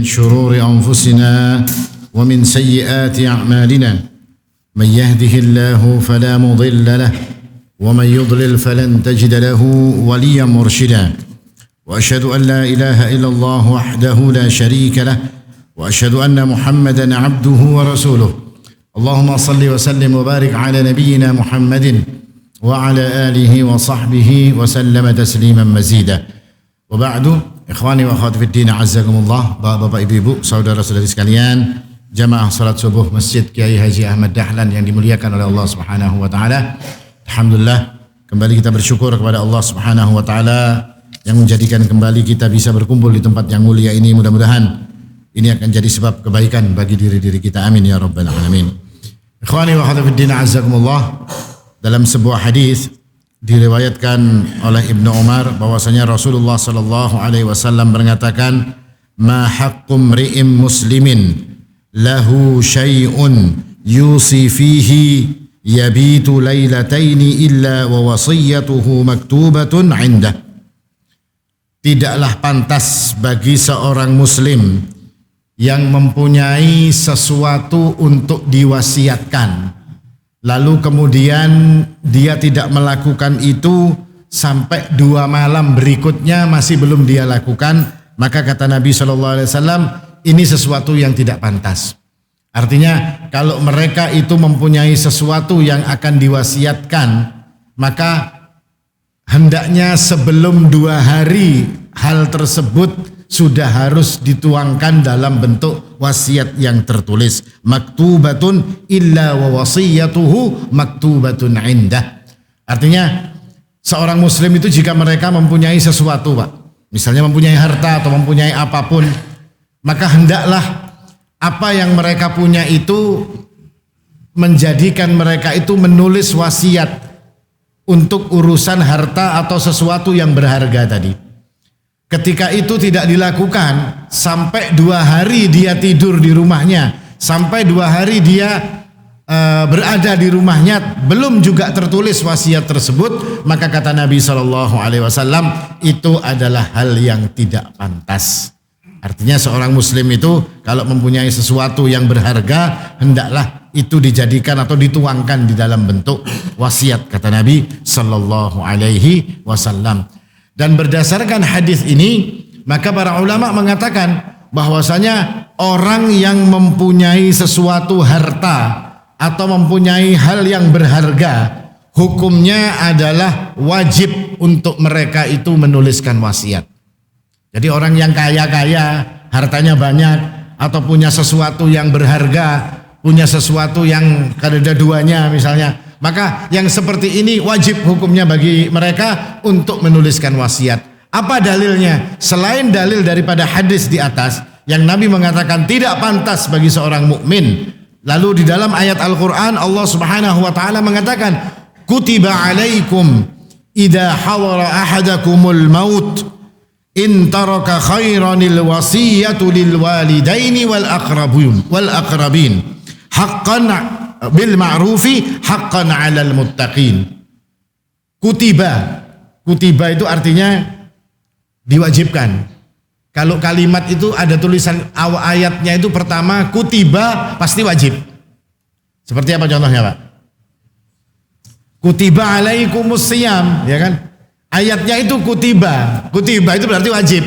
شرور أنفسنا ومن سيئات أعمالنا من يهده الله فلا مضل له ومن يضلل فلن تجد له وليا مرشدا وأشهد أن لا إله إلا الله وحده لا شريك له وأشهد أن محمدا عبده ورسوله اللهم صل وسلم وبارك على نبينا محمد وعلى آله وصحبه وسلم تسليما مزيدا وبعد إخواني وأخواتي في الدين عزكم الله Bapak Ibu saudara-saudari sekalian jamaah salat subuh Masjid Kiai Haji Ahmad Dahlan yang dimuliakan oleh Allah Subhanahu wa taala. Alhamdulillah kembali kita bersyukur kepada Allah Subhanahu wa taala yang menjadikan kembali kita bisa berkumpul di tempat yang mulia ini. Mudah-mudahan ini akan jadi sebab kebaikan bagi diri-diri kita. Amin ya rabbal alamin. Ikhwani wa akhwati fid din azzakumullah, dalam sebuah hadis diriwayatkan oleh Ibnu Umar bahwasanya Rasulullah sallallahu alaihi wasallam mengatakan, "Ma haqqum ri'im muslimin lahu syai'un yusi fihi yabitu lailataini illa wa wasiyatuhu maktubatun 'indah." Tidaklah pantas bagi seorang muslim yang mempunyai sesuatu untuk diwasiatkan, lalu kemudian dia tidak melakukan itu sampai 2 malam berikutnya masih belum dia lakukan, maka kata Nabi SAW, ini sesuatu yang tidak pantas. Artinya kalau mereka itu mempunyai sesuatu yang akan diwasiatkan, maka hendaknya sebelum 2 hari hal tersebut sudah harus dituangkan dalam bentuk wasiat yang tertulis. Maktubatun illa wa wasiyatuhu maktubatun indah. Artinya seorang muslim itu jika mereka mempunyai sesuatu, Pak, misalnya mempunyai harta atau mempunyai apapun, maka hendaklah apa yang mereka punya itu menjadikan mereka itu menulis wasiat untuk urusan harta atau sesuatu yang berharga tadi. Ketika itu tidak dilakukan, sampai 2 hari dia tidur di rumahnya, sampai 2 hari dia berada di rumahnya, belum juga tertulis wasiat tersebut, maka kata Nabi SAW, itu adalah hal yang tidak pantas. Artinya seorang muslim itu kalau mempunyai sesuatu yang berharga, hendaklah itu dijadikan atau dituangkan di dalam bentuk wasiat, kata Nabi SAW. Dan berdasarkan hadis ini, maka para ulama mengatakan bahwasanya orang yang mempunyai sesuatu harta atau mempunyai hal yang berharga, hukumnya adalah wajib untuk mereka itu menuliskan wasiat. Jadi orang yang kaya-kaya, hartanya banyak, atau punya sesuatu yang berharga, punya sesuatu yang kada duanya misalnya, maka yang seperti ini wajib hukumnya bagi mereka untuk menuliskan wasiat. Apa dalilnya? Selain dalil daripada hadis di atas yang Nabi mengatakan tidak pantas bagi seorang mukmin. Lalu di dalam ayat Al-Qur'an Allah Subhanahu wa taala mengatakan, "Kutiba 'alaikum idza hadara ahadakumul maut in taraka khairanil wasiyatu lil walidaini wal aqrabin haqqan bil ma'rufi haqqan 'alal muttaqin." Kutiba itu artinya diwajibkan. Kalau kalimat itu ada tulisan ayatnya itu pertama kutiba pasti wajib. Seperti apa contohnya, Pak? Kutiba alaikumus shiyam, ya kan? Ayatnya itu kutiba itu berarti wajib.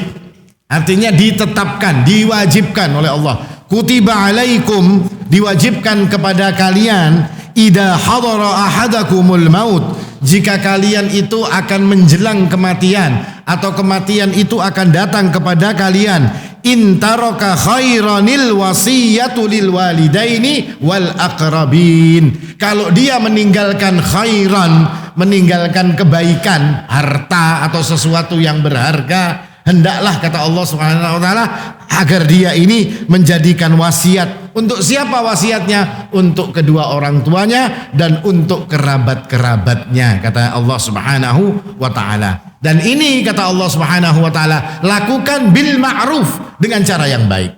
Artinya ditetapkan, diwajibkan oleh Allah. Kutiba alaikum, diwajibkan kepada kalian, idza hadara ahadakumul maut, jika kalian itu akan menjelang kematian atau kematian itu akan datang kepada kalian, in taraka khairanil wasiyatu lil walidaini wal aqrabin. Kalau dia meninggalkan khairan, meninggalkan kebaikan, harta atau sesuatu yang berharga, hendaklah kata Allah Subhanahu wa taala agar dia ini menjadikan wasiat. Untuk siapa wasiatnya? Untuk kedua orang tuanya dan untuk kerabat-kerabatnya, kata Allah Subhanahu wa taala. Dan ini kata Allah Subhanahu wa taala, lakukan bil ma'ruf, dengan cara yang baik.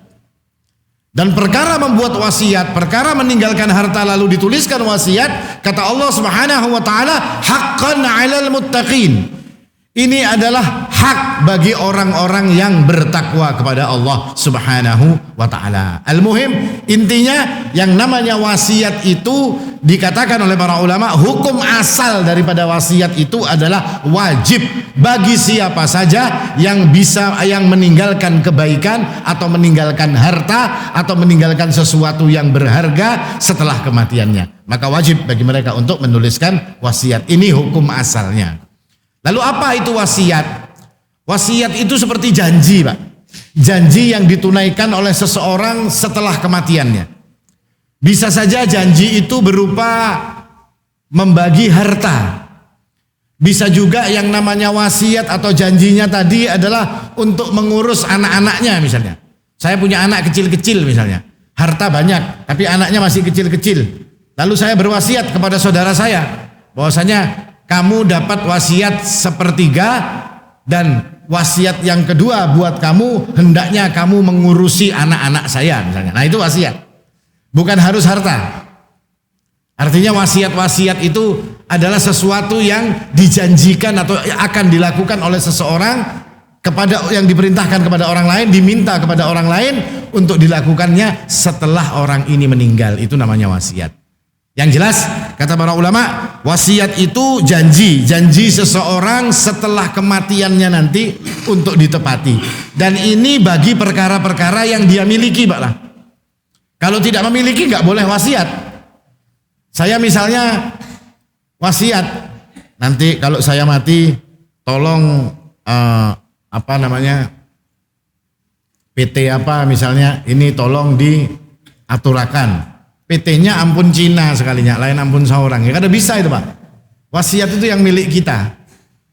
Dan perkara membuat wasiat, perkara meninggalkan harta lalu dituliskan wasiat, kata Allah Subhanahu wa taala, haqqan 'alal muttaqin. Ini adalah hak bagi orang-orang yang bertakwa kepada Allah Subhanahu wa taala. Al-muhim, intinya yang namanya wasiat itu dikatakan oleh para ulama, hukum asal daripada wasiat itu adalah wajib bagi siapa saja yang meninggalkan kebaikan atau meninggalkan harta atau meninggalkan sesuatu yang berharga setelah kematiannya. Maka wajib bagi mereka untuk menuliskan wasiat. Ini hukum asalnya. Lalu apa itu wasiat? Wasiat itu seperti janji, Pak. Janji yang ditunaikan oleh seseorang setelah kematiannya. Bisa saja janji itu berupa membagi harta. Bisa juga yang namanya wasiat atau janjinya tadi adalah untuk mengurus anak-anaknya misalnya. Saya punya anak kecil-kecil misalnya. Harta banyak, tapi anaknya masih kecil-kecil. Lalu saya berwasiat kepada saudara saya bahwasanya kamu dapat wasiat sepertiga dan wasiat yang kedua buat kamu, hendaknya kamu mengurusi anak-anak saya misalnya. Nah itu wasiat, bukan harus harta. Artinya wasiat-wasiat itu adalah sesuatu yang dijanjikan atau akan dilakukan oleh seseorang kepada yang diperintahkan kepada orang lain, diminta kepada orang lain untuk dilakukannya setelah orang ini meninggal. Itu namanya wasiat. Yang jelas kata para ulama, wasiat itu janji seseorang setelah kematiannya nanti untuk ditepati. Dan ini bagi perkara-perkara yang dia miliki, Pak lah. Kalau tidak memiliki nggak boleh wasiat. Saya misalnya wasiat, nanti kalau saya mati tolong PT apa misalnya ini tolong diaturakan. PT-nya ampun Cina sekalinya, lain ampun seorang. Ya kada bisa itu, Pak. Wasiat itu yang milik kita.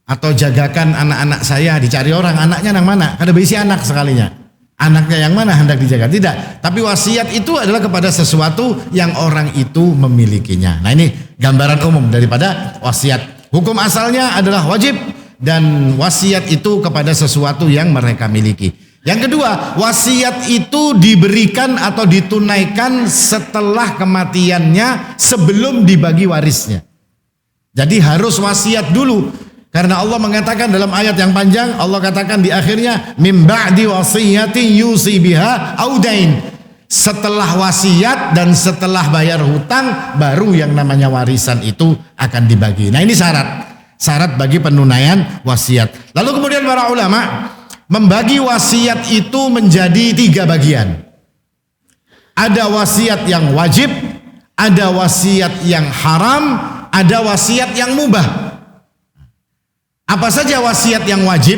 Atau jagakan anak-anak saya, dicari orang, anaknya yang mana? Kada berisi anak sekalinya. Anaknya yang mana hendak dijaga? Tidak. Tapi wasiat itu adalah kepada sesuatu yang orang itu memilikinya. Nah ini gambaran umum daripada wasiat. Hukum asalnya adalah wajib dan wasiat itu kepada sesuatu yang mereka miliki. Yang kedua, wasiat itu diberikan atau ditunaikan setelah kematiannya sebelum dibagi warisnya. Jadi harus wasiat dulu. Karena Allah mengatakan dalam ayat yang panjang, Allah katakan di akhirnya mim ba'di wasiyatin yusi biha audain. Setelah wasiat dan setelah bayar hutang baru yang namanya warisan itu akan dibagi. Nah ini syarat bagi penunaian wasiat. Lalu kemudian para ulama membagi wasiat itu menjadi 3 bagian. Ada wasiat yang wajib, ada wasiat yang haram, ada wasiat yang mubah. Apa saja wasiat yang wajib?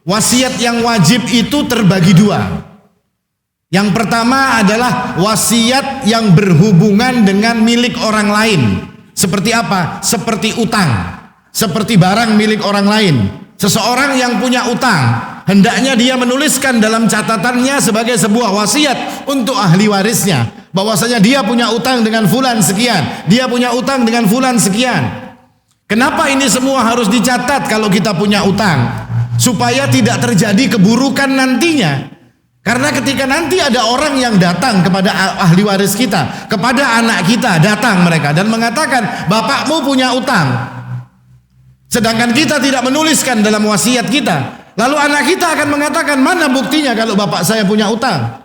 Wasiat yang wajib itu terbagi 2. Yang pertama adalah wasiat yang berhubungan dengan milik orang lain. Seperti apa? Seperti utang, seperti barang milik orang lain. Seseorang yang punya utang, hendaknya dia menuliskan dalam catatannya sebagai sebuah wasiat untuk ahli warisnya bahwasanya dia punya utang dengan fulan sekian, dia punya utang dengan fulan sekian. Kenapa ini semua harus dicatat kalau kita punya utang? Supaya tidak terjadi keburukan nantinya. Karena ketika nanti ada orang yang datang kepada ahli waris kita, kepada anak kita, datang mereka dan mengatakan, bapakmu punya utang, sedangkan kita tidak menuliskan dalam wasiat kita. Lalu anak kita akan mengatakan, mana buktinya kalau bapak saya punya utang?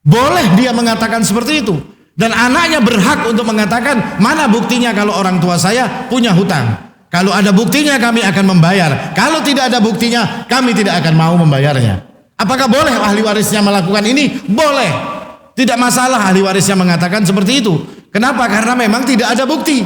Boleh dia mengatakan seperti itu. Dan anaknya berhak untuk mengatakan, mana buktinya kalau orang tua saya punya hutang? Kalau ada buktinya kami akan membayar. Kalau tidak ada buktinya kami tidak akan mau membayarnya. Apakah boleh ahli warisnya melakukan ini? Boleh. Tidak masalah ahli warisnya mengatakan seperti itu. Kenapa? Karena memang tidak ada bukti.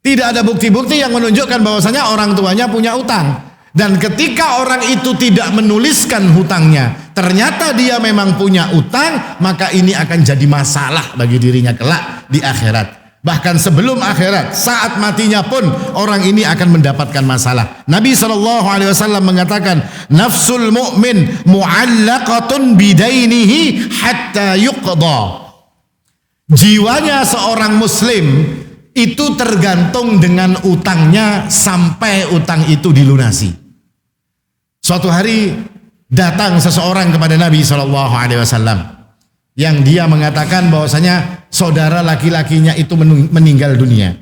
Tidak ada bukti-bukti yang menunjukkan bahwasanya orang tuanya punya utang. Dan ketika orang itu tidak menuliskan hutangnya, ternyata dia memang punya utang, maka ini akan jadi masalah bagi dirinya kelak di akhirat. Bahkan sebelum akhirat, saat matinya pun orang ini akan mendapatkan masalah. Nabi SAW mengatakan, nafsul mu'min mu'allaqatun bidainihi hatta yuqda. Jiwanya seorang muslim itu tergantung dengan utangnya sampai utang itu dilunasi. Suatu hari datang seseorang kepada Nabi SAW yang dia mengatakan bahwasanya saudara laki-lakinya itu meninggal dunia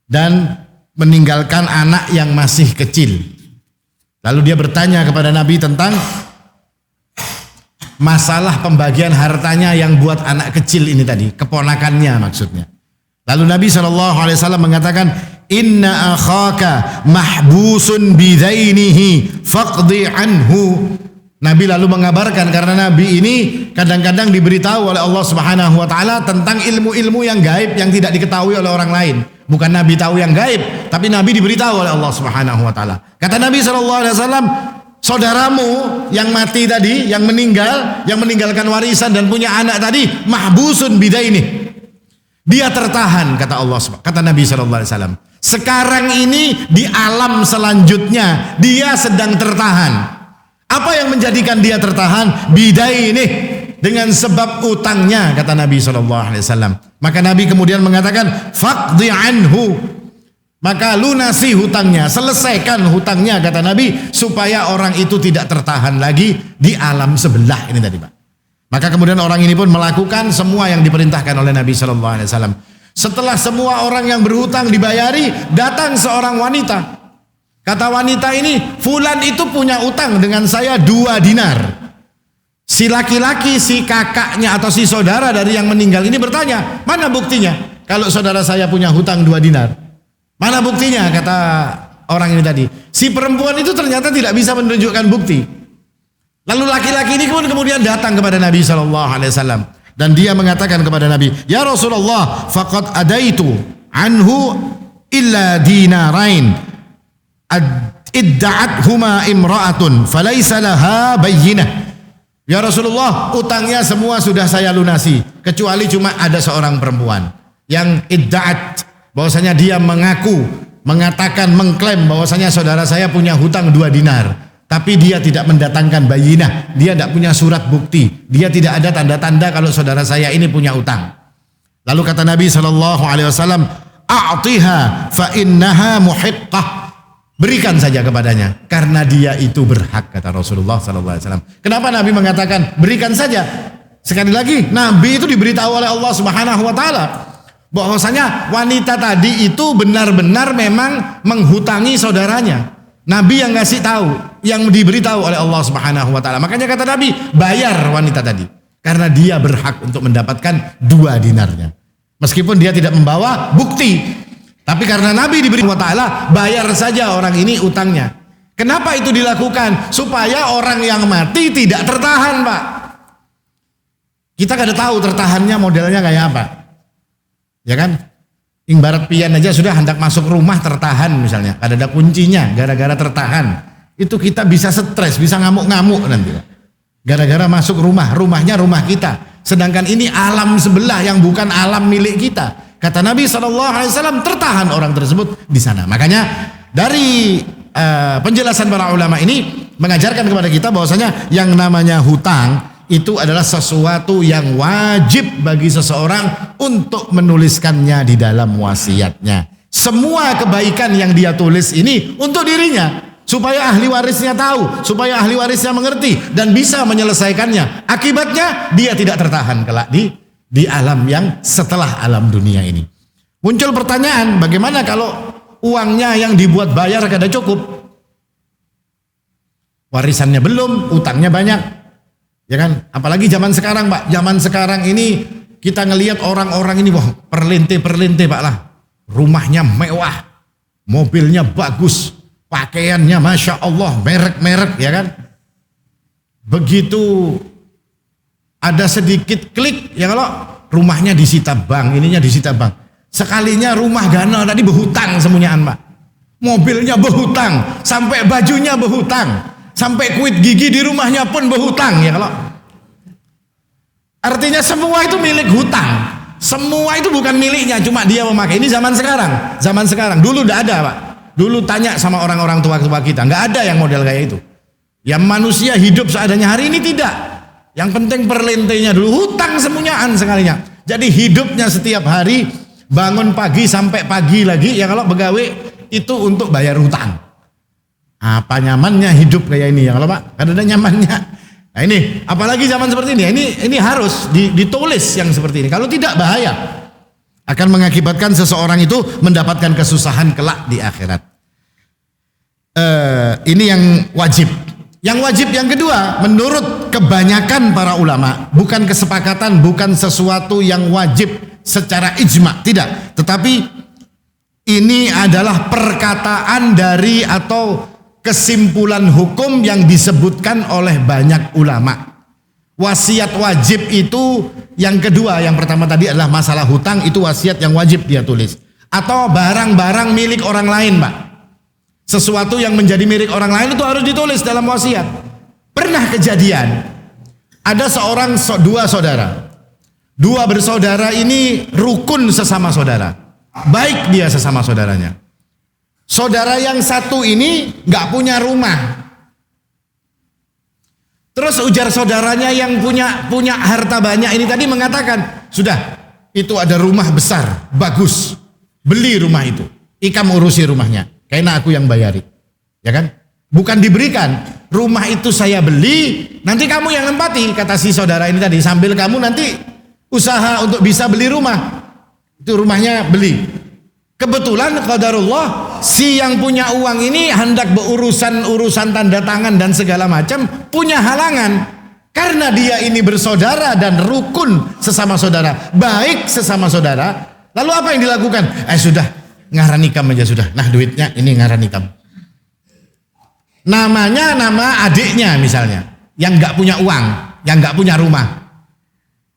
dan meninggalkan anak yang masih kecil. Lalu dia bertanya kepada Nabi tentang masalah pembagian hartanya yang buat anak kecil ini tadi, keponakannya maksudnya. Lalu Nabi SAW mengatakan, inna akhaka mahbusun bidainihi faqdi anhu. Nabi lalu mengabarkan, karena Nabi ini kadang-kadang diberitahu oleh Allah Subhanahu wa taala tentang ilmu-ilmu yang gaib yang tidak diketahui oleh orang lain. Bukan Nabi tahu yang gaib, tapi Nabi diberitahu oleh Allah Subhanahu wa taala. Kata Nabi SAW, saudaramu yang mati tadi, yang meninggalkan warisan dan punya anak tadi, mahbusun bidaini. Dia tertahan, kata Allah, kata Nabi SAW. Sekarang ini di alam selanjutnya dia sedang tertahan. Apa yang menjadikan dia tertahan? Bidaini, dengan sebab utangnya, kata Nabi SAW. Maka Nabi kemudian mengatakan, faqdi anhu, maka lunasi hutangnya, selesaikan hutangnya, kata Nabi, supaya orang itu tidak tertahan lagi di alam sebelah ini tadi, Pak. Maka kemudian orang ini pun melakukan semua yang diperintahkan oleh Nabi SAW. Setelah semua orang yang berhutang dibayari, datang seorang wanita. Kata wanita ini, fulan itu punya utang dengan saya 2 dinar. Si laki-laki, si kakaknya atau si saudara dari yang meninggal ini bertanya, mana buktinya kalau saudara saya punya hutang 2 dinar? Mana buktinya, kata orang ini tadi. Si perempuan itu ternyata tidak bisa menunjukkan bukti. Lalu laki-laki ini kemudian datang kepada Nabi SAW. Dan dia mengatakan kepada Nabi, ya Rasulullah, faqad adaitu anhu illa dinarain idda'at huma imra'atun falaysa laha bayyinah. Ya Rasulullah, utangnya semua sudah saya lunasi, kecuali cuma ada seorang perempuan yang idda'at, bahwasanya dia mengatakan, mengklaim bahwasanya saudara saya punya hutang 2 dinar, tapi dia tidak mendatangkan bayyinah, dia tidak punya surat bukti, dia tidak ada tanda-tanda kalau saudara saya ini punya utang. Lalu kata Nabi SAW, a'tiha fa innaha muhiqqah, berikan saja kepadanya karena dia itu berhak, kata Rasulullah SAW. Kenapa Nabi mengatakan berikan saja? Sekali lagi, Nabi itu diberitahu oleh Allah Subhanahu wa taala bahwasanya wanita tadi itu benar-benar memang menghutangi saudaranya. Nabi yang ngasih tahu, yang diberitahu oleh Allah Subhanahu wa taala. Makanya kata Nabi, bayar wanita tadi karena dia berhak untuk mendapatkan 2 dinarnya. Meskipun dia tidak membawa bukti, tapi karena Nabi diberi wa ta'ala, bayar saja orang ini utangnya. Kenapa itu dilakukan? Supaya orang yang mati tidak tertahan, Pak. Kita kada tahu tertahannya modelnya kayak apa. Ya kan? Ibarat pian aja sudah hendak masuk rumah tertahan misalnya. Kada ada kuncinya, gara-gara tertahan. Itu kita bisa stres, bisa ngamuk-ngamuk nanti, Pak. Gara-gara masuk rumah, rumahnya rumah kita. Sedangkan ini alam sebelah yang bukan alam milik kita. Kata Nabi SAW, tertahan orang tersebut di sana. Makanya dari penjelasan para ulama ini mengajarkan kepada kita bahwasanya yang namanya hutang itu adalah sesuatu yang wajib bagi seseorang untuk menuliskannya di dalam wasiatnya. Semua kebaikan yang dia tulis ini untuk dirinya, supaya ahli warisnya tahu, supaya ahli warisnya mengerti dan bisa menyelesaikannya. Akibatnya dia tidak tertahan kelak di alam yang setelah alam dunia ini. Muncul pertanyaan, bagaimana kalau uangnya yang dibuat bayar kada cukup? Warisannya belum, utangnya banyak. Ya kan? Apalagi zaman sekarang, Pak. Zaman sekarang ini kita ngelihat orang-orang ini, wah, perlente-perlente, Pak lah. Rumahnya mewah, mobilnya bagus, pakaiannya Masya Allah, merek-merek, ya kan? Begitu ada sedikit klik, ya kalau rumahnya disita bank, ininya disita bank. Sekalinya rumah ganal tadi berhutang semuanyaan, Pak. Mobilnya berhutang, sampai bajunya berhutang, sampai kuit gigi di rumahnya pun berhutang, ya kalau. Artinya semua itu milik hutang. Semua itu bukan miliknya, cuma dia memakai. Ini zaman sekarang, zaman sekarang. Dulu tidak ada, Pak. Dulu tanya sama orang-orang tua-tua kita, nggak ada yang model kayak itu. Yang manusia hidup seadanya, hari ini tidak. Yang penting perlentenya dulu, hutang semuanyaan sekalinya. Jadi hidupnya setiap hari bangun pagi sampai pagi lagi, ya kalau begawe itu untuk bayar hutang. Apa nyamannya hidup kayak ini, ya kalau Pak, kan ada nyamannya. Nah ini, apalagi zaman seperti ini harus ditulis yang seperti ini. Kalau tidak bahaya, akan mengakibatkan seseorang itu mendapatkan kesusahan kelak di akhirat. Ini yang wajib. Yang wajib yang kedua, menurut kebanyakan para ulama, bukan kesepakatan, bukan sesuatu yang wajib secara ijma, tidak. Tetapi ini adalah perkataan dari atau kesimpulan hukum yang disebutkan oleh banyak ulama. Wasiat wajib itu yang kedua, yang pertama tadi adalah masalah hutang, itu wasiat yang wajib dia tulis. Atau barang-barang milik orang lain, Pak. Sesuatu yang menjadi milik orang lain itu harus ditulis dalam wasiat. Pernah kejadian, ada dua saudara. Dua bersaudara ini rukun sesama saudara. Baik dia sesama saudaranya. Saudara yang satu ini nggak punya rumah. Terus ujar saudaranya yang punya harta banyak ini tadi mengatakan, sudah, itu ada rumah besar, bagus. Beli rumah itu. Ikam urusi rumahnya. Kayaknya aku yang bayari, ya kan? Bukan diberikan, rumah itu saya beli, nanti kamu yang nempati, kata si saudara ini tadi, sambil kamu nanti usaha untuk bisa beli rumah, itu rumahnya beli. Kebetulan qadarullah, si yang punya uang ini hendak berurusan tanda tangan dan segala macam, punya halangan, karena dia ini bersaudara dan rukun sesama saudara, baik sesama saudara. Lalu apa yang dilakukan? Sudah, ngaran nikam aja sudah. Nah, duitnya ini ngaran nikam. Namanya nama adiknya misalnya, yang nggak punya uang, yang nggak punya rumah.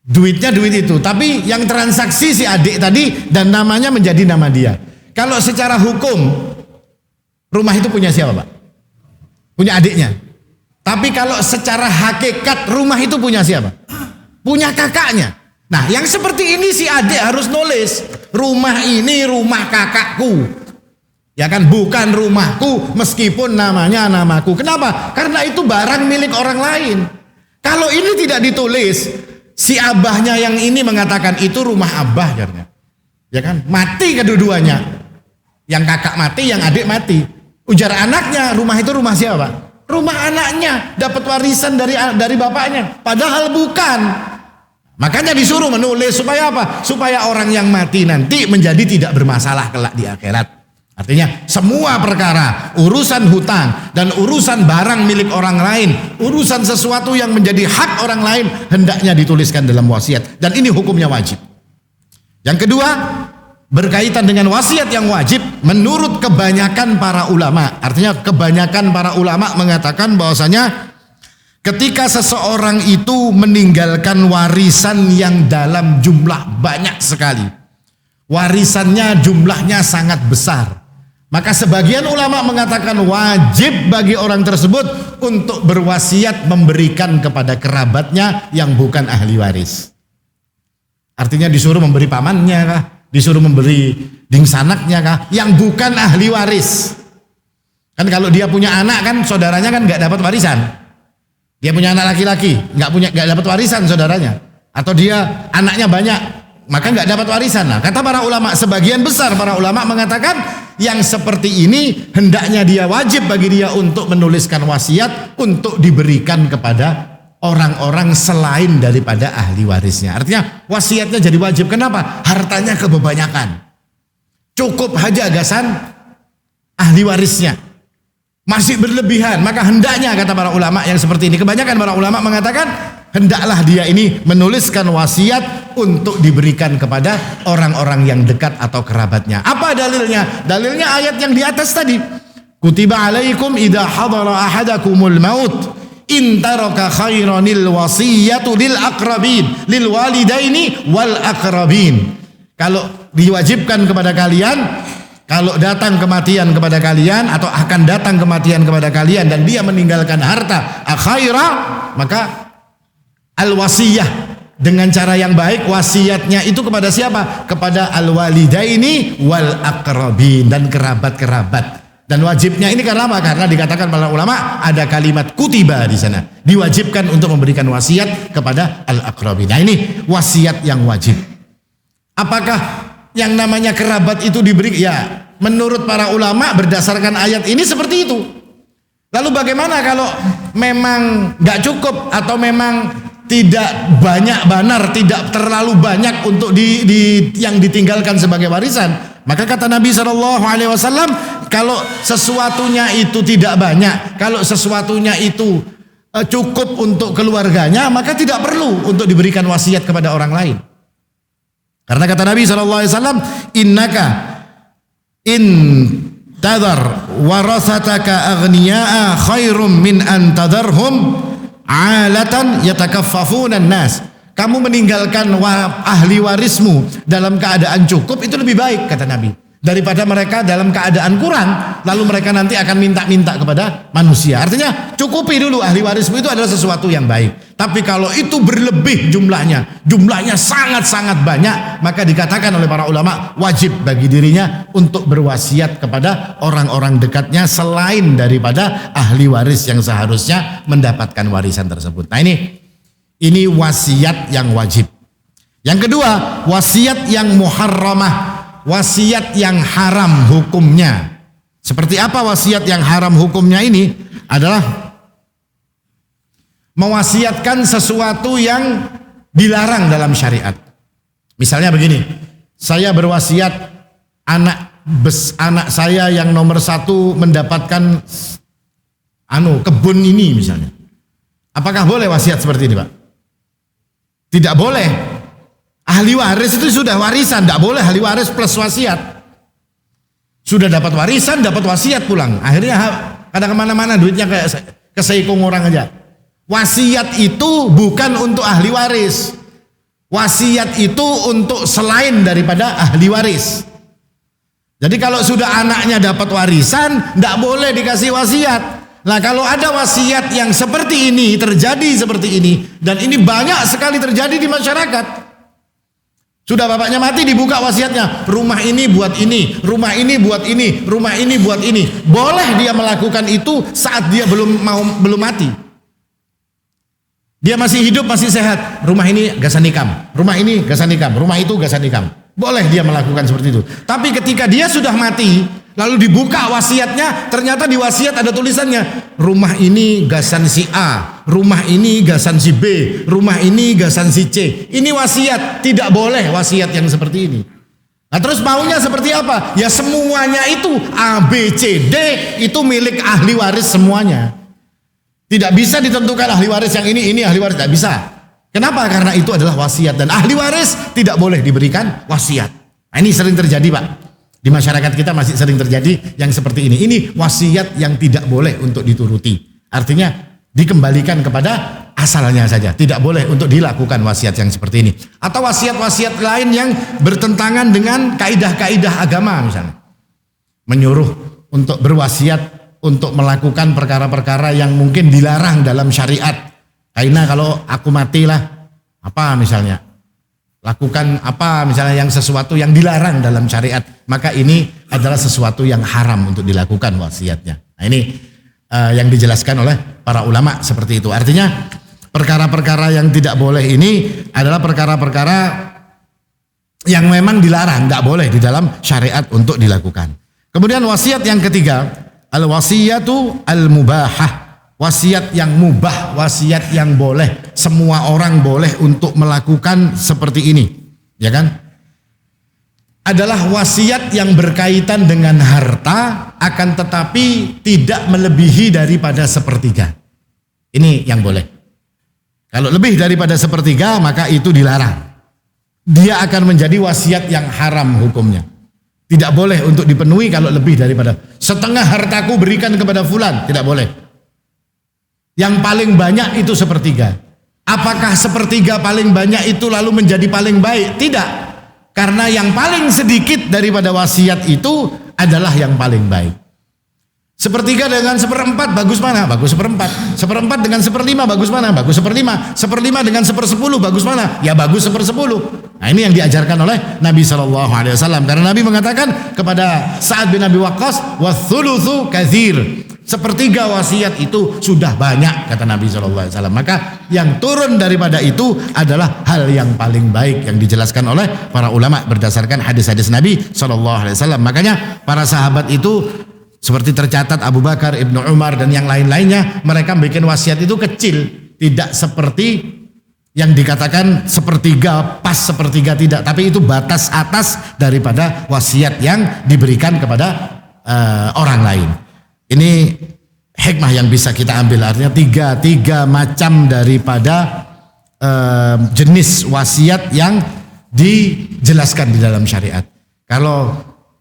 Duitnya duit itu, tapi yang transaksi si adik tadi dan namanya menjadi nama dia. Kalau secara hukum, rumah itu punya siapa, Pak? Punya adiknya. Tapi kalau secara hakikat rumah itu punya siapa? Punya kakaknya. Nah, yang seperti ini si adik harus nulis, rumah ini rumah kakakku. Ya kan, bukan rumahku meskipun namanya namaku. Kenapa? Karena itu barang milik orang lain. Kalau ini tidak ditulis, si abahnya yang ini mengatakan itu rumah abah katanya. Ya kan? Mati kedua-duanya. Yang kakak mati, yang adik mati. Ujar anaknya, rumah itu rumah siapa? Rumah anaknya, dapat warisan dari bapaknya. Padahal bukan. Makanya disuruh menulis supaya apa? Supaya orang yang mati nanti menjadi tidak bermasalah kelak di akhirat. Artinya semua perkara, urusan hutang dan urusan barang milik orang lain, urusan sesuatu yang menjadi hak orang lain hendaknya dituliskan dalam wasiat, dan ini hukumnya wajib. Yang kedua, berkaitan dengan wasiat yang wajib, menurut kebanyakan para ulama, artinya kebanyakan para ulama mengatakan bahwasanya ketika seseorang itu meninggalkan warisan yang dalam jumlah banyak sekali, warisannya jumlahnya sangat besar, maka sebagian ulama mengatakan wajib bagi orang tersebut untuk berwasiat memberikan kepada kerabatnya yang bukan ahli waris. Artinya disuruh memberi pamannya kah? Disuruh memberi dingsanaknya kah? Yang bukan ahli waris. Kan kalau dia punya anak kan saudaranya kan nggak dapat warisan. Dia punya anak laki-laki, nggak dapat warisan saudaranya. Atau dia anaknya banyak, maka nggak dapat warisan. Nah, kata para ulama, sebagian besar para ulama mengatakan yang seperti ini hendaknya dia wajib bagi dia untuk menuliskan wasiat untuk diberikan kepada orang-orang selain daripada ahli warisnya. Artinya wasiatnya jadi wajib. Kenapa? Hartanya kebanyakan, cukup haja agasan ahli warisnya, masih berlebihan, maka hendaknya, kata para ulama yang seperti ini, kebanyakan para ulama mengatakan hendaklah dia ini menuliskan wasiat untuk diberikan kepada orang-orang yang dekat atau kerabatnya. Apa dalilnya? Dalilnya ayat yang di atas tadi. Kutiba alaikum idza hadara ahadakumul maut in taraka khairanil wasiyatu lil aqrabin lil walidaini wal aqrabin. Kalau diwajibkan kepada kalian, kalau datang kematian kepada kalian atau akan datang kematian kepada kalian dan dia meninggalkan harta akhaira, maka al-wasiyah dengan cara yang baik, wasiatnya itu kepada siapa? Kepada al-walidaini wal aqrabin, dan kerabat-kerabat. Dan wajibnya ini karena apa? Karena dikatakan para ulama ada kalimat kutiba di sana. Diwajibkan untuk memberikan wasiat kepada al-aqrabin. Nah, ini wasiat yang wajib. Apakah yang namanya kerabat itu diberi? Ya, menurut para ulama berdasarkan ayat ini seperti itu. Lalu bagaimana kalau memang nggak cukup atau memang tidak banyak benar, tidak terlalu banyak untuk yang ditinggalkan sebagai warisan? Maka kata Nabi SAW, kalau sesuatunya itu tidak banyak, kalau sesuatunya itu cukup untuk keluarganya, maka tidak perlu untuk diberikan wasiat kepada orang lain. Karena kata Nabi SAW, innaka in tadhar warasataka aghniya'a khairum min an tadharhum alatan yatakaffafuna nas. Kamu meninggalkan ahli warismu dalam keadaan cukup itu lebih baik, kata Nabi, daripada mereka dalam keadaan kurang lalu mereka nanti akan minta-minta kepada manusia. Artinya cukupi dulu ahli warismu, itu adalah sesuatu yang baik. Tapi kalau itu berlebih jumlahnya sangat-sangat banyak, maka dikatakan oleh para ulama wajib bagi dirinya untuk berwasiat kepada orang-orang dekatnya selain daripada ahli waris yang seharusnya mendapatkan warisan tersebut. Nah, ini wasiat yang wajib. Yang kedua, wasiat yang muharramah, wasiat yang haram hukumnya. Seperti apa wasiat yang haram hukumnya ini? Adalah mewasiatkan sesuatu yang dilarang dalam syariat. Misalnya begini, saya berwasiat anak saya yang nomor 1 mendapatkan kebun ini misalnya. Apakah boleh wasiat seperti ini, Pak? Tidak boleh. Ahli waris itu sudah warisan, tidak boleh ahli waris plus wasiat. Sudah dapat warisan, dapat wasiat pulang. Akhirnya kadang kemana-mana duitnya kayak keseikung orang aja. Wasiat itu bukan untuk ahli waris. Wasiat itu untuk selain daripada ahli waris. Jadi kalau sudah anaknya dapat warisan, tidak boleh dikasih wasiat. Nah, kalau ada wasiat yang seperti ini, terjadi seperti ini, dan ini banyak sekali terjadi di masyarakat. Sudah bapaknya mati, dibuka wasiatnya, rumah ini buat ini, rumah ini buat ini, rumah ini buat ini. Boleh dia melakukan itu saat dia belum mati. Dia masih hidup, masih sehat. Rumah ini gasan nikam, rumah ini gasan nikam, rumah itu gasan nikam. Boleh dia melakukan seperti itu. Tapi ketika dia sudah mati, lalu dibuka wasiatnya, ternyata di wasiat ada tulisannya, rumah ini gasan si A, rumah ini gasan si B, rumah ini gasan si C. Ini wasiat, tidak boleh wasiat yang seperti ini. Nah, terus maunya seperti apa? Ya semuanya itu A, B, C, D itu milik ahli waris semuanya. Tidak bisa ditentukan ahli waris yang ini ahli waris, tidak bisa. Kenapa? Karena itu adalah wasiat dan ahli waris tidak boleh diberikan wasiat. Nah, ini sering terjadi, Pak. Di masyarakat kita masih sering terjadi yang seperti ini. Ini wasiat yang tidak boleh untuk dituruti. Artinya dikembalikan kepada asalnya saja. Tidak boleh untuk dilakukan wasiat yang seperti ini. Atau wasiat-wasiat lain yang bertentangan dengan kaidah-kaidah agama misalnya. Menyuruh untuk berwasiat untuk melakukan perkara-perkara yang mungkin dilarang dalam syariat. Karena kalau aku matilah apa misalnya, lakukan apa misalnya yang sesuatu yang dilarang dalam syariat, maka ini adalah sesuatu yang haram untuk dilakukan wasiatnya. Nah, ini yang dijelaskan oleh para ulama seperti itu. Artinya perkara-perkara yang tidak boleh ini adalah perkara-perkara yang memang dilarang, tidak boleh di dalam syariat untuk dilakukan. Kemudian wasiat yang ketiga, al-wasiyatu al-mubahah. Wasiat yang mubah, wasiat yang boleh, semua orang boleh untuk melakukan seperti ini, ya kan? Adalah wasiat yang berkaitan dengan harta, akan tetapi tidak melebihi daripada sepertiga. Ini yang boleh. Kalau lebih daripada sepertiga, maka itu dilarang. Dia akan menjadi wasiat yang haram hukumnya. Tidak boleh untuk dipenuhi kalau lebih daripada setengah hartaku berikan kepada fulan, tidak boleh. Yang paling banyak itu sepertiga. Apakah sepertiga paling banyak itu lalu menjadi paling baik? Tidak. Karena yang paling sedikit daripada wasiat itu adalah yang paling baik. Sepertiga dengan seperempat bagus mana? Bagus seperempat. Seperempat dengan seperlima bagus mana? Bagus seperlima. Seperlima dengan sepersepuluh bagus mana? Ya bagus sepersepuluh. Nah, ini yang diajarkan oleh Nabi SAW. Karena Nabi mengatakan kepada Sa'ad bin Abi Waqqas, wathuluthu kathir. Sepertiga wasiat itu sudah banyak, kata Nabi SAW. Maka yang turun daripada itu adalah hal yang paling baik yang dijelaskan oleh para ulama berdasarkan hadis-hadis Nabi SAW. Makanya para sahabat itu seperti tercatat Abu Bakar, Ibnu Umar dan yang lain-lainnya, mereka bikin wasiat itu kecil, tidak seperti yang dikatakan sepertiga pas sepertiga tidak, tapi itu batas atas daripada wasiat yang diberikan kepada orang lain. Ini hikmah yang bisa kita ambil, artinya tiga macam daripada jenis wasiat yang dijelaskan di dalam syariat. Kalau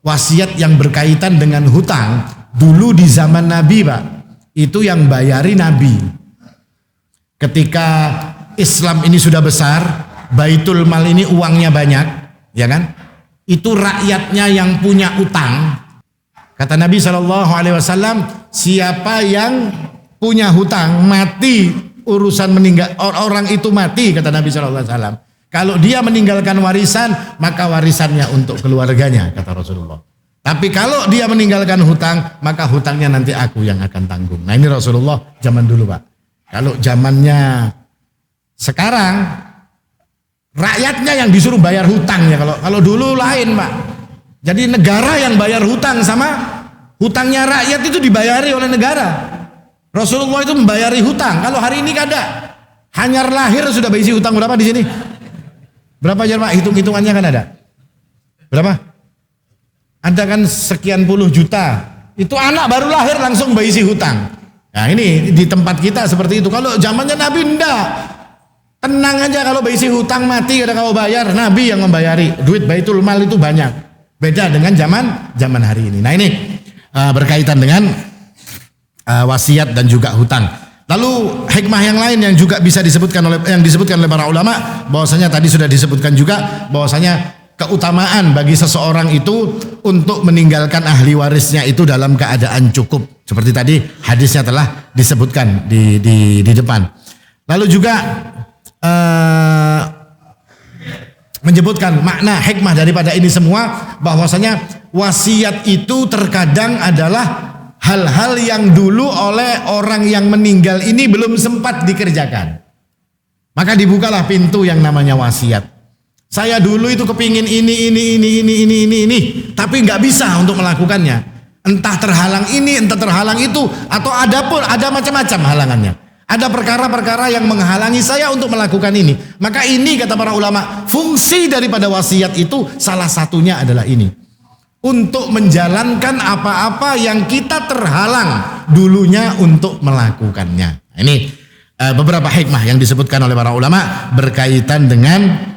wasiat yang berkaitan dengan hutang, dulu di zaman Nabi Pak, itu yang bayari Nabi. Ketika Islam ini sudah besar, Baitul Mal ini uangnya banyak, ya kan? Itu rakyatnya yang punya utang. Kata Nabi SAW, siapa yang punya hutang mati urusan meninggal, orang itu mati, kata Nabi SAW. Kalau dia meninggalkan warisan, maka warisannya untuk keluarganya, kata Rasulullah. Tapi kalau dia meninggalkan hutang, maka hutangnya nanti aku yang akan tanggung. Nah ini Rasulullah zaman dulu Pak. Kalau zamannya sekarang, rakyatnya yang disuruh bayar hutangnya. Kalau dulu lain Pak. Jadi negara yang bayar hutang, sama hutangnya rakyat itu dibayari oleh negara. Rasulullah itu membayari hutang. Kalau hari ini kada, hanyar lahir sudah berisi hutang berapa di sini? Berapa aja Pak? Hitung-hitungannya kan ada. Berapa? Ada kan sekian puluh juta. Itu anak baru lahir langsung berisi hutang. Nah ini di tempat kita seperti itu. Kalau zamannya Nabi enggak. Tenang aja, kalau berisi hutang mati kada kau bayar, Nabi yang membayari. Duit Baitul Mal itu banyak. Beda dengan zaman hari ini. Nah ini berkaitan dengan wasiat dan juga hutang. Lalu hikmah yang lain yang juga bisa disebutkan oleh para ulama, bahwasanya tadi sudah disebutkan juga bahwasanya keutamaan bagi seseorang itu untuk meninggalkan ahli warisnya itu dalam keadaan cukup. Seperti tadi hadisnya telah disebutkan di depan. Lalu juga menyebutkan makna hikmah daripada ini semua, bahwasanya wasiat itu terkadang adalah hal-hal yang dulu oleh orang yang meninggal ini belum sempat dikerjakan. Maka dibukalah pintu yang namanya wasiat. Saya dulu itu kepingin ini, tapi nggak bisa untuk melakukannya. Entah terhalang ini, entah terhalang itu, atau ada macam-macam halangannya. Ada perkara-perkara yang menghalangi saya untuk melakukan ini. Maka ini kata para ulama, fungsi daripada wasiat itu salah satunya adalah ini. Untuk menjalankan apa-apa yang kita terhalang dulunya untuk melakukannya. Ini beberapa hikmah yang disebutkan oleh para ulama berkaitan dengan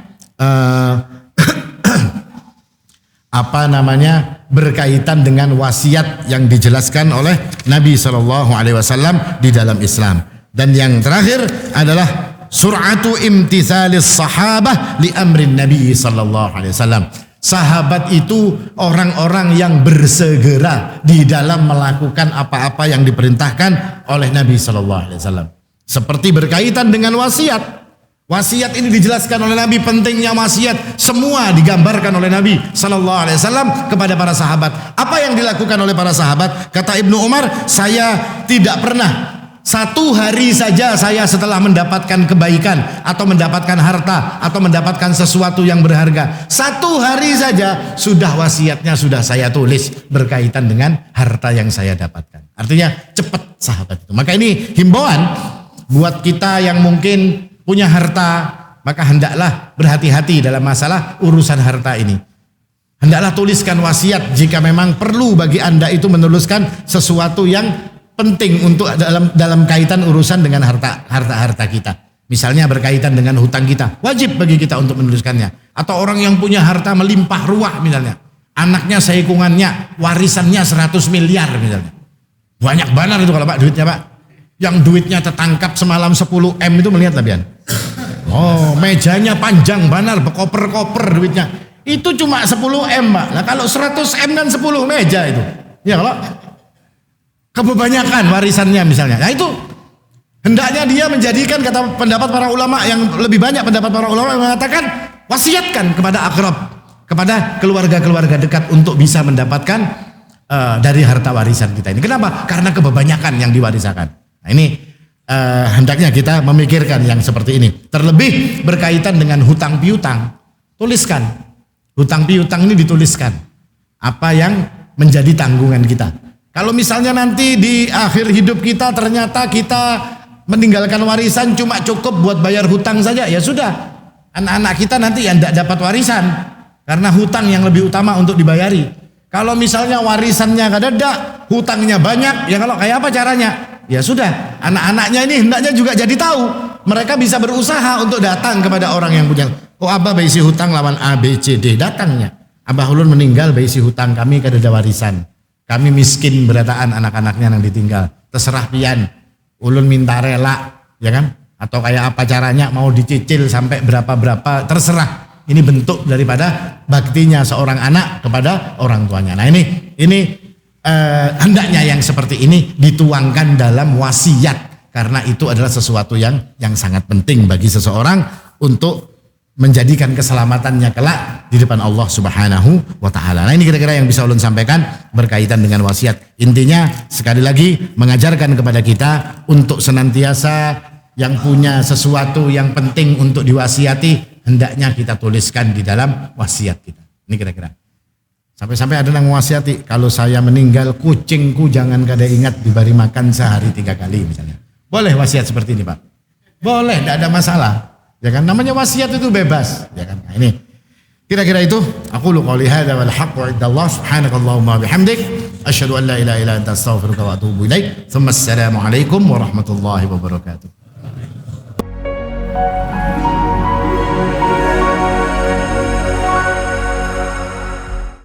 berkaitan dengan wasiat yang dijelaskan oleh Nabi SAW di dalam Islam. Dan yang terakhir adalah sur'atu imtithalis sahabah li amrin Nabi SAW. Sahabat itu orang-orang yang bersegera di dalam melakukan apa-apa yang diperintahkan oleh Nabi SAW. Seperti berkaitan dengan wasiat. Wasiat ini dijelaskan oleh Nabi, pentingnya wasiat semua digambarkan oleh Nabi SAW kepada para sahabat. Apa yang dilakukan oleh para sahabat? Kata Ibnu Umar, saya tidak pernah satu hari saja saya setelah mendapatkan kebaikan atau mendapatkan harta atau mendapatkan sesuatu yang berharga, satu hari saja sudah wasiatnya sudah saya tulis berkaitan dengan harta yang saya dapatkan. Artinya cepat sahabat itu. Maka ini himbauan buat kita yang mungkin punya harta, maka hendaklah berhati-hati dalam masalah urusan harta ini. Hendaklah tuliskan wasiat jika memang perlu bagi Anda itu menuliskan sesuatu yang penting untuk dalam kaitan urusan dengan harta kita. Misalnya berkaitan dengan hutang kita, wajib bagi kita untuk menuliskannya. Atau orang yang punya harta melimpah ruah misalnya, anaknya seikungannya warisannya 100 miliar misalnya. Banyak benar itu kalau Pak duitnya Pak. Yang duitnya tertangkap semalam 10 M itu melihat Labian. Oh, mejanya panjang benar, berkoper-koper duitnya. Itu cuma 10 M Pak. Nah kalau 100 M kan 10 meja itu. Ya kalau kebanyakan warisannya misalnya. Nah itu hendaknya dia menjadikan, kata pendapat para ulama yang lebih banyak, pendapat para ulama yang mengatakan wasiatkan kepada akrab, kepada keluarga-keluarga dekat untuk bisa mendapatkan dari harta warisan kita ini. Kenapa? Karena kebanyakan yang diwariskan. Nah ini hendaknya kita memikirkan yang seperti ini. Terlebih berkaitan dengan hutang piutang, tuliskan. Hutang piutang ini dituliskan. Apa yang menjadi tanggungan kita. Kalau misalnya nanti di akhir hidup kita ternyata kita meninggalkan warisan cuma cukup buat bayar hutang saja, ya sudah, anak-anak kita nanti yang tidak dapat warisan karena hutang yang lebih utama untuk dibayari. Kalau misalnya warisannya kadada, hutangnya banyak, ya kalau kayak apa caranya? Ya sudah, anak-anaknya ini hendaknya juga jadi tahu, mereka bisa berusaha untuk datang kepada orang yang punya. Oh, abah baisi hutang lawan A, B, C, D, datangnya. Abah ulun meninggal baisi hutang, kami kadada warisan. Kami miskin berataan anak-anaknya yang ditinggal. Terserah pian, ulun minta rela, ya kan? Atau kayak apa caranya, mau dicicil sampai berapa-berapa, terserah. Ini bentuk daripada baktinya seorang anak kepada orang tuanya. Nah ini hendaknya yang seperti ini dituangkan dalam wasiat, karena itu adalah sesuatu yang sangat penting bagi seseorang untuk menjadikan keselamatannya kelak di depan Allah Subhanahu wa taala. Nah, ini kira-kira yang bisa ulun sampaikan berkaitan dengan wasiat. Intinya sekali lagi mengajarkan kepada kita untuk senantiasa yang punya sesuatu yang penting untuk diwasiati, hendaknya kita tuliskan di dalam wasiat kita. Ini kira-kira. Sampai-sampai ada yang mewasiati, kalau saya meninggal kucingku jangan kada ingat diberi makan sehari 3 kali misalnya. Boleh wasiat seperti ini, Pak? Boleh, tidak ada masalah. Ya kan, namanya wasiat itu bebas, ya kan. Nah, ini kira-kira itu. Aku lu qouli hadza wal haqqu 'indallah subhanakallahumma bihamdik asyhadu an la ilaha illa anta astaghfiruka wa atubu ilaik. Assalamu alaikum warahmatullahi wabarakatuh.